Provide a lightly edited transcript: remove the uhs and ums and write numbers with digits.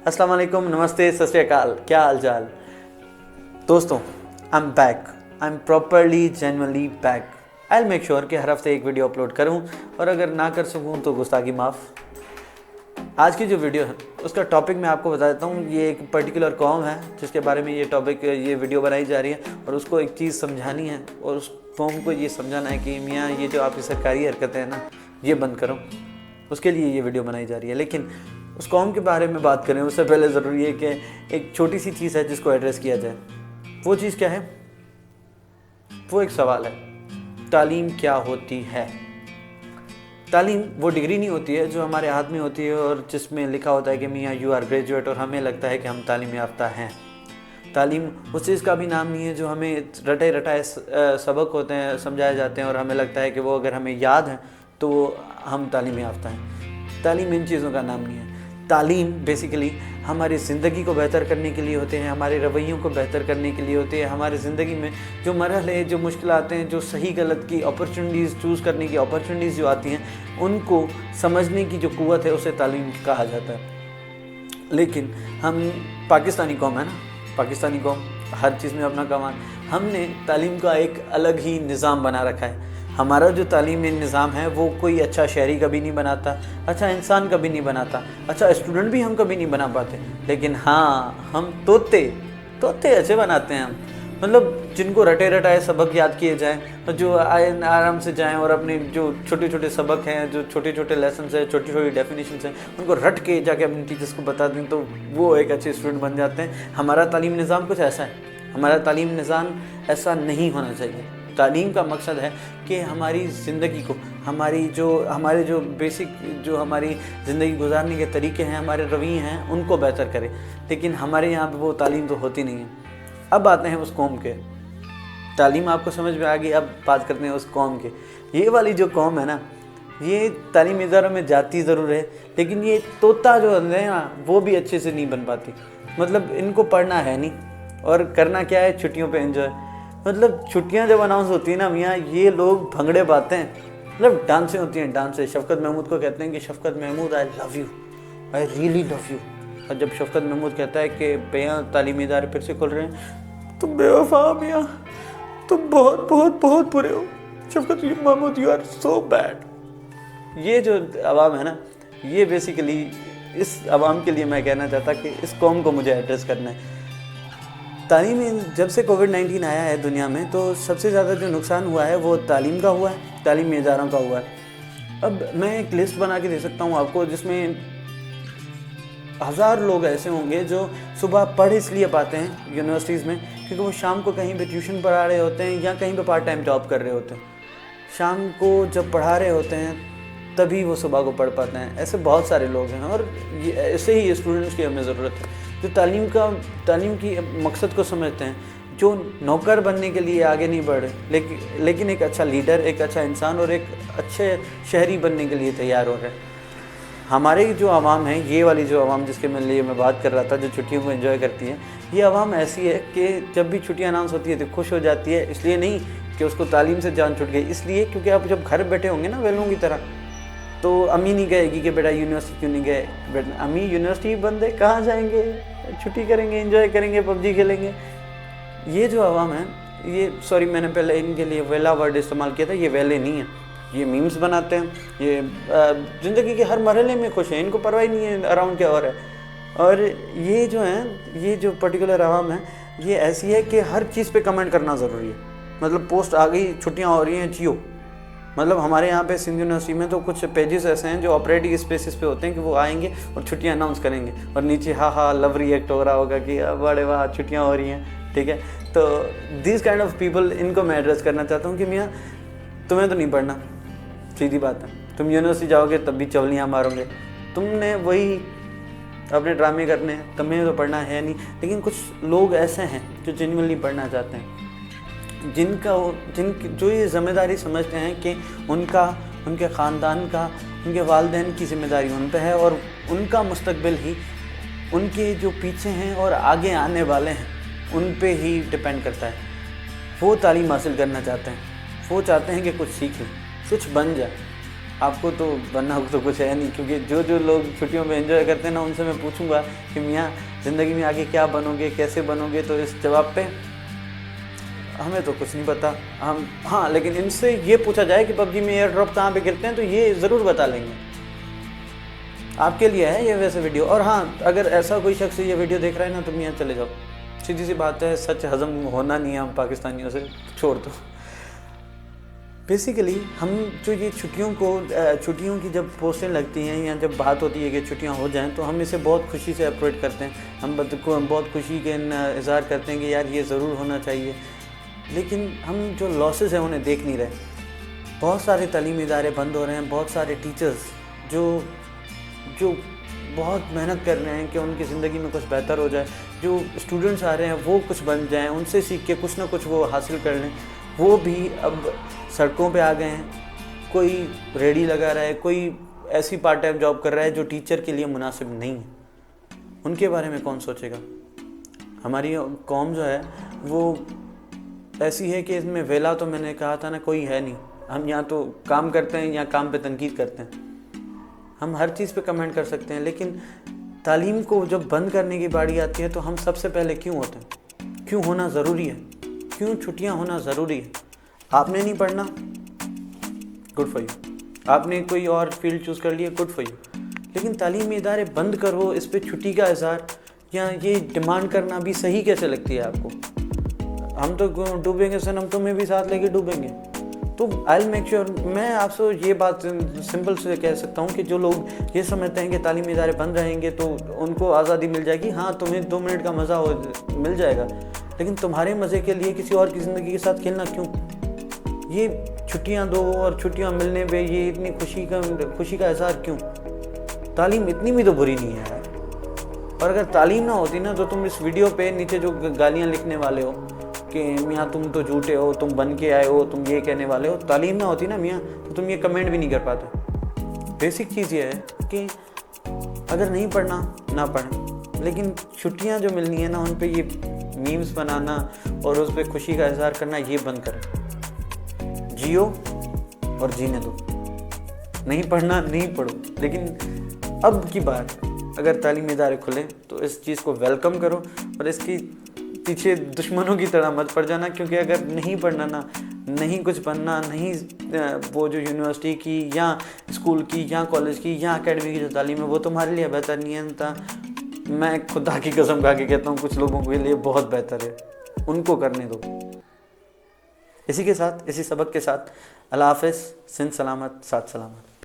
अस्सलाम वालेकुम, नमस्ते, सत श्री अकाल, क्या हाल चाल दोस्तों। I am back, I am properly genuinely back. I will make sure कि हर हफ्ते एक वीडियो अपलोड करूं, और अगर ना कर सकूं तो गुस्ताखी माफ़। आज की जो वीडियो है उसका टॉपिक मैं आपको बता देता हूं। ये एक पर्टिकुलर कौम है जिसके बारे में ये वीडियो बनाई जा रही है, और उसको एक चीज़ समझानी है, और उस कौम को ये समझाना है कि मियाँ ये जो आपकी सरकारी हरकतें हैं ना, ये बंद करो। उसके लिए ये वीडियो बनाई जा रही है। लेकिन उस कौम के बारे में बात करें उससे पहले ज़रूरी है कि एक छोटी सी चीज़ है जिसको एड्रेस किया जाए। वो चीज़ क्या है? वो एक सवाल है, तालीम क्या होती है? तालीम वो डिग्री नहीं होती है जो हमारे हाथ में होती है और जिसमें लिखा होता है कि मियाँ यू आर ग्रेजुएट, और हमें लगता है कि हम तालीम याफ्ता हैं। तालीम उस चीज़ का भी नाम नहीं है जो हमें रटे रटाए सबक होते हैं, समझाए जाते हैं, और हमें लगता है कि वो अगर हमें याद है तो हम तालीम याफ्ता हैं। तालीम इन चीज़ों का नाम नहीं है। तालीम बेसिकली हमारी ज़िंदगी को बेहतर करने के लिए होते हैं, हमारे रवैयों को बेहतर करने के लिए होते हैं। हमारी ज़िंदगी में जो मरहले, जो मुश्किलात हैं, जो सही गलत की अपॉर्चुनिटीज़ चूज़ करने की अपॉर्चुनिटीज़ जो आती हैं, उनको समझने की जो क़ुव्वत है उसे तालीम कहा जाता है। लेकिन हम पाकिस्तानी कौम है ना, पाकिस्तानी कौम हर चीज़ में अपना कमान, हमने तालीम का एक अलग ही निज़ाम बना रखा है। हमारा जो तालीमी निज़ाम है वो कोई अच्छा शहरी कभी नहीं बनाता, अच्छा इंसान कभी नहीं बनाता, अच्छा स्टूडेंट भी हम कभी नहीं बना पाते। लेकिन हाँ, हम तोते अच्छे बनाते हैं हम। मतलब जिनको रटे रटाए सबक याद किए जाएँ, और जो आराम से जाएं और अपने जो छोटे छोटे सबक हैं, जो छोटे छोटे लेसन हैं, छोटी छोटी डेफिनेशंस हैं, उनको रट के जाके अपने टीचर्स को बता दें तो वो एक अच्छे स्टूडेंट बन जाते हैं। हमारा तालीम निज़ाम कुछ ऐसा है। हमारा तालीम निज़ाम ऐसा नहीं होना चाहिए। तालीम का मकसद है कि हमारी ज़िंदगी को, हमारे जो बेसिक जो हमारी ज़िंदगी गुजारने के तरीके हैं, हमारे रवैये हैं, उनको बेहतर करे। लेकिन हमारे यहाँ पे वो तालीम तो होती नहीं है। अब आते हैं उस कौम के। तालीम आपको समझ में आ गई, अब बात करते हैं उस कौम के। ये वाली जो कौम है ना, ये तालीमी इदारों में जाती ज़रूर है, लेकिन ये तोता जो है ना, वो भी अच्छे से नहीं बन पाती। मतलब इनको पढ़ना है नहीं, और करना क्या है, छुट्टियों पे एंजॉय। मतलब छुट्टियां जब अनाउंस होती हैं ना मियाँ, ये लोग भंगड़े पाते हैं। मतलब डांसें होती हैं, डांसें। शफकत महमूद को कहते हैं कि Shafqat Mahmood I love you, I really love you. और जब शफकत महमूद कहता है कि भैया तालीमी इदारे फिर से खुल रहे हैं, तुम बेवफा मियाँ, तुम बहुत बहुत बहुत बुरे हो। Shafqat Mahmood, you are so bad. ये जो आवाम है ना, ये बेसिकली इस आवाम के लिए मैं कहना चाहता कि इस कौम को मुझे एड्रेस करना है। तालीम जब से कोविड-19 आया है दुनिया में, तो सबसे ज़्यादा जो नुकसान हुआ है वो तालीम का हुआ है, तालीमी इदारों का हुआ है। अब मैं एक लिस्ट बना के दे सकता हूँ आपको, जिसमें 1000 लोग ऐसे होंगे जो सुबह पढ़ इसलिए पाते हैं यूनिवर्सिटीज़ में क्योंकि वो शाम को कहीं पे ट्यूशन पढ़ा रहे होते हैं या कहीं पे पार्ट टाइम जॉब कर रहे होते हैं। शाम को जब पढ़ा रहे होते हैं तभी वो सुबह को पढ़ पाते हैं। ऐसे बहुत सारे लोग हैं, और ऐसे ही स्टूडेंट्स की हमें ज़रूरत है जो तालीम की मकसद को समझते हैं, जो नौकर बनने के लिए आगे नहीं बढ़ रहे, लेकिन एक अच्छा लीडर, एक अच्छा इंसान और एक अच्छे शहरी बनने के लिए तैयार हो रहे हैं। हमारे जो आवाम है, ये वाली जो आवाम जिसके लिए मैं बात कर रहा था, जो छुट्टियों को एंजॉय करती है, ये आवाम ऐसी है कि जब भी छुट्टियाँ अनाउंस होती है तो खुश हो जाती है। इसलिए नहीं कि उसको तालीम से जान छूट गई, इसलिए क्योंकि आप जब घर बैठे होंगे ना वेलों की तरह, तो अम्मी नहीं कहेगी कि बेटा यूनिवर्सिटी क्यों नहीं गए। बेटा अम्मी यूनिवर्सिटी बंद है, कहाँ जाएंगे, छुट्टी करेंगे, एंजॉय करेंगे, पबजी खेलेंगे। ये जो आवाम है, ये सॉरी मैंने पहले इनके लिए वेला वर्ड इस्तेमाल किया था, ये वेले नहीं है, ये मीम्स बनाते हैं, ये ज़िंदगी के हर मरहले में खुश हैं, इनको परवाह नहीं है अराउंड क्या हो रहा है। और ये जो है, ये जो पर्टिकुलर आवाम है, ये ऐसी है कि हर चीज़ पे कमेंट करना ज़रूरी है। मतलब पोस्ट आ गई, छुट्टियाँ हो रही हैं, जियो। मतलब हमारे यहाँ पे सिंध यूनिवर्सिटी में तो कुछ पेजेस ऐसे हैं जो ऑपरेटिंग स्पेसिस पे होते हैं कि वो आएंगे और छुट्टियाँ अनाउंस करेंगे, और नीचे हाँ लव रिएक्ट हो रहा होगा कि बड़े वाह छुट्टियाँ हो रही हैं, ठीक है। तो दिस काइंड ऑफ पीपल, इनको मैं एड्रेस करना चाहता हूँ कि मियाँ तुम्हें तो नहीं पढ़ना, सीधी बात है। तुम यूनिवर्सिटी जाओगे तब भी चवलियाँ मारोगे, तुमने वही अपने ड्रामे करने हैं, तुम्हें तो पढ़ना है नहीं। लेकिन कुछ लोग ऐसे हैं जो जेन्युइनली पढ़ना चाहते हैं, जो ये ज़िम्मेदारी समझते हैं कि उनके ख़ानदान का, उनके वालिदैन की ज़िम्मेदारी उन पे है, और उनका मुस्तकबिल ही उनके जो पीछे हैं और आगे आने वाले हैं उन पे ही डिपेंड करता है। वो तालीम हासिल करना चाहते हैं, वो चाहते हैं कि कुछ सीख लें, कुछ बन जाए। آپ کو تو بننا تو کچھ ہے نہیں، کیونکہ جو لوگ چھٹیوں میں انجوائے کرتے ہیں نا، ان سے میں پوچھوں گا کہ میاں زندگی میں آگے کیا بنو گے، کیسے بنو گے، تو اس جواب پہ ہمیں تو کچھ نہیں پتا ہم، ہاں لیکن ان سے یہ پوچھا جائے کہ پب جی میں ایئر ڈراپ کہاں پہ گرتے ہیں تو یہ ضرور بتا لیں گے۔ آپ کے لیے ہے یہ ویسے ویڈیو، اور ہاں اگر ایسا کوئی شخص یہ ویڈیو دیکھ رہا ہے نا تو میاں چلے جاؤ، سیدھی سی بات ہے، سچ ہضم ہونا نہیں ہے ہم پاکستانیوں سے، چھوڑ دو۔ بیسیکلی ہم جو یہ چھٹیوں کی جب پوسٹیں لگتی ہیں یا جب بات ہوتی ہے کہ چھٹیاں ہو جائیں تو ہم اسے بہت خوشی سے اپریٹ کرتے ہیں، ہم بہت خوشی کے اظہار کرتے ہیں کہ یار یہ ضرور ہونا چاہیے، لیکن ہم جو لاسز ہیں انہیں دیکھ نہیں رہے۔ بہت سارے تعلیمی ادارے بند ہو رہے ہیں، بہت سارے ٹیچرز جو بہت محنت کر رہے ہیں کہ ان کی زندگی میں کچھ بہتر ہو جائے، جو اسٹوڈنٹس آ رہے ہیں وہ کچھ بن جائیں، ان سے سیکھ کے کچھ نہ کچھ وہ حاصل کر لیں، وہ بھی اب سڑکوں پہ آ گئے ہیں۔ کوئی ریڑھی لگا رہا ہے، کوئی ایسی پارٹ ٹائم جاب کر رہا ہے جو ٹیچر کے لیے مناسب نہیں ہے۔ ان کے بارے میں کون سوچے گا؟ ہماری قوم جو ہے وہ ایسی ہے کہ اس میں ویلا تو میں نے کہا تھا نا کوئی ہے نہیں، ہم یہاں تو کام کرتے ہیں یا کام پہ تنقید کرتے ہیں، ہم ہر چیز پہ کمنٹ کر سکتے ہیں، لیکن تعلیم کو جب بند کرنے کی باری آتی ہے تو ہم سب سے پہلے کیوں ہوتے ہیں؟ کیوں ہونا ضروری ہے؟ کیوں چھٹیاں ہونا ضروری ہے؟ آپ نے نہیں پڑھنا، گڈ فار یو، آپ نے کوئی اور فیلڈ چوز کر لیا، گڈ فار یو، لیکن تعلیمی ادارے بند کرو، اس پہ چھٹی کا اظہار یا یہ ڈیمانڈ کرنا بھی صحیح کیسے لگتی ہے آپ کو؟ ہم تو ڈوبیں گے سن، ہم تمہیں بھی ساتھ لے کے ڈوبیں گے۔ تو آئی ول میک شیور، میں آپ سے یہ بات سمپل سے کہہ سکتا ہوں کہ جو لوگ یہ سمجھتے ہیں کہ تعلیمی ادارے بند رہیں گے تو ان کو آزادی مل جائے گی، ہاں تمہیں 2 منٹ کا مزہ مل جائے گا، لیکن تمہارے مزے کے لیے کسی اور کی زندگی کے ساتھ کھیلنا کیوں؟ یہ چھٹیاں دو اور چھٹیاں ملنے پہ یہ اتنی خوشی کا اظہار کیوں؟ تعلیم اتنی بھی تو بری نہیں ہے یار، اور اگر تعلیم نہ ہوتی نا تو تم اس ویڈیو پہ نیچے جو گالیاں لکھنے والے ہو کہ میاں تم تو جھوٹے ہو، تم بن کے آئے ہو، تم یہ کہنے والے ہو، تعلیم نہ ہوتی نا میاں تو تم یہ کمنٹ بھی نہیں کر پاتے۔ بیسک چیز یہ ہے کہ اگر نہیں پڑھنا نہ پڑھیں، لیکن چھٹیاں جو ملنی ہیں نا ان پہ یہ میمز بنانا اور اس پہ خوشی کا اظہار کرنا یہ بند کریں۔ جیو اور جینے دو، نہیں پڑھنا نہیں پڑھو، لیکن اب کی بار اگر تعلیمی ادارے کھلیں تو اس چیز کو ویلکم کرو اور اس کی پیچھے دشمنوں کی طرح مت پڑ جانا، کیونکہ اگر نہیں پڑھنا نا، نہیں کچھ بننا، نہیں وہ جو یونیورسٹی کی یا اسکول کی یا کالج کی یا اکیڈمی کی جو تعلیم ہے وہ تمہارے لیے بہتر نہیں ہے، تا میں خدا کی قسم کھا کے کہتا ہوں کچھ لوگوں کے لیے بہت بہتر ہے، ان کو کرنے دو۔ اسی کے ساتھ، اسی سبق کے ساتھ اللہ حافظ، سن سلامت، ساتھ سلامت۔